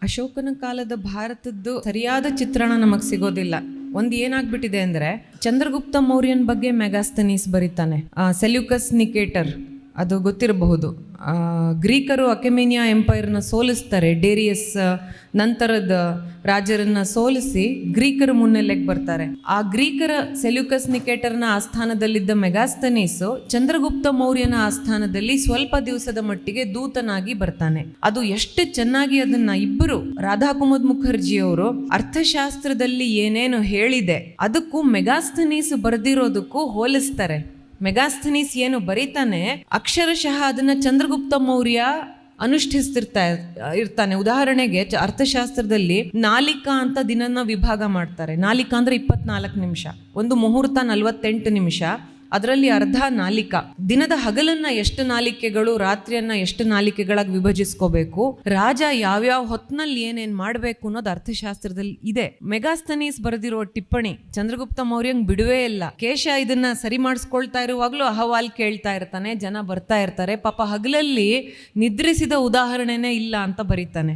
ಅಶೋಕನ ಕಾಲದ ಭಾರತದ್ದು ಸರಿಯಾದ ಚಿತ್ರಣ ನಮಗೆ ಸಿಗೋದಿಲ್ಲ. ಒಂದು ಏನಾಗ್ಬಿಟ್ಟಿದೆ ಅಂದರೆ, ಚಂದ್ರಗುಪ್ತ ಮೌರ್ಯನ ಬಗ್ಗೆ ಮೆಗಾಸ್ತನೀಸ್ ಬರೀತಾನೆ. ಸೆಲ್ಯೂಕಸ್ ನಿಕೇಟರ್ ಅದು ಗೊತ್ತಿರಬಹುದು. ಗ್ರೀಕರು ಅಕೆಮೇನಿಯಾ ಎಂಪೈರ್ನ ಸೋಲಿಸ್ತಾರೆ. ಡೇರಿಯಸ್ ನಂತರದ ರಾಜರನ್ನ ಸೋಲಿಸಿ ಗ್ರೀಕರು ಮುನ್ನೆಲೆಗೆ ಬರ್ತಾರೆ. ಆ ಗ್ರೀಕರ ಸೆಲ್ಯೂಕಸ್ ನಿಕೇಟರ್ನ ಆಸ್ಥಾನದಲ್ಲಿದ್ದ ಮೆಗಾಸ್ತನೀಸು ಚಂದ್ರಗುಪ್ತ ಮೌರ್ಯನ ಆಸ್ಥಾನದಲ್ಲಿ ಸ್ವಲ್ಪ ದಿವಸದ ಮಟ್ಟಿಗೆ ದೂತನಾಗಿ ಬರ್ತಾನೆ. ಅದು ಎಷ್ಟು ಚೆನ್ನಾಗಿ ಅದನ್ನ ಇಬ್ಬರು, ರಾಧಾ ಕುಮುದ್ ಮುಖರ್ಜಿ ಅವರು ಅರ್ಥಶಾಸ್ತ್ರದಲ್ಲಿ ಏನೇನು ಹೇಳಿದೆ ಅದಕ್ಕೂ ಮೆಗಾಸ್ತನೀಸ್ ಬರೆದಿರೋದಕ್ಕೂ ಹೋಲಿಸ್ತಾರೆ. ಮೆಗಾಸ್ತನೀಸ್ ಏನು ಬರೀತಾನೆ, ಅಕ್ಷರಶಃ ಅದನ್ನ ಚಂದ್ರಗುಪ್ತ ಮೌರ್ಯ ಇರ್ತಾನೆ. ಉದಾಹರಣೆಗೆ ಅರ್ಥಶಾಸ್ತ್ರದಲ್ಲಿ ನಾಲಿಕಾ ಅಂತ ದಿನನ ವಿಭಾಗ ಮಾಡ್ತಾರೆ. ನಾಲಿಕಾ ಅಂದ್ರೆ 24 ನಿಮಿಷ, ಒಂದು ಮುಹೂರ್ತ 48 ನಿಮಿಷ, ಅದರಲ್ಲಿ ಅರ್ಧ ನಾಲಿಕಾ. ದಿನದ ಹಗಲನ್ನ ಎಷ್ಟು ನಾಲಿಕೆಗಳು, ರಾತ್ರಿಯನ್ನ ಎಷ್ಟು ನಾಲಿಕೆಗಳಾಗಿ ವಿಭಜಿಸ್ಕೋಬೇಕು, ರಾಜ ಯಾವ್ಯಾವ ಹೊತ್ನಲ್ಲಿ ಏನೇನ್ ಮಾಡ್ಬೇಕು ಅನ್ನೋದು ಅರ್ಥಶಾಸ್ತ್ರದಲ್ಲಿ ಇದೆ. ಮೆಗಾಸ್ತನೀಸ್ ಬರೆದಿರೋ ಟಿಪ್ಪಣಿ ಚಂದ್ರಗುಪ್ತ ಮೌರ್ಯಂಗ್ ಬಿಡುವೇ ಇಲ್ಲ. ಕೇಶ ಇದನ್ನ ಸರಿ ಮಾಡಿಸ್ಕೊಳ್ತಾ ಇರುವಾಗ್ಲೂ ಅಹವಾಲ್ ಕೇಳ್ತಾ ಇರ್ತಾನೆ, ಜನ ಬರ್ತಾ ಇರ್ತಾರೆ. ಪಾಪ ಹಗಲಲ್ಲಿ ನಿದ್ರಿಸಿದ ಉದಾಹರಣೆನೇ ಇಲ್ಲ ಅಂತ ಬರೀತಾನೆ.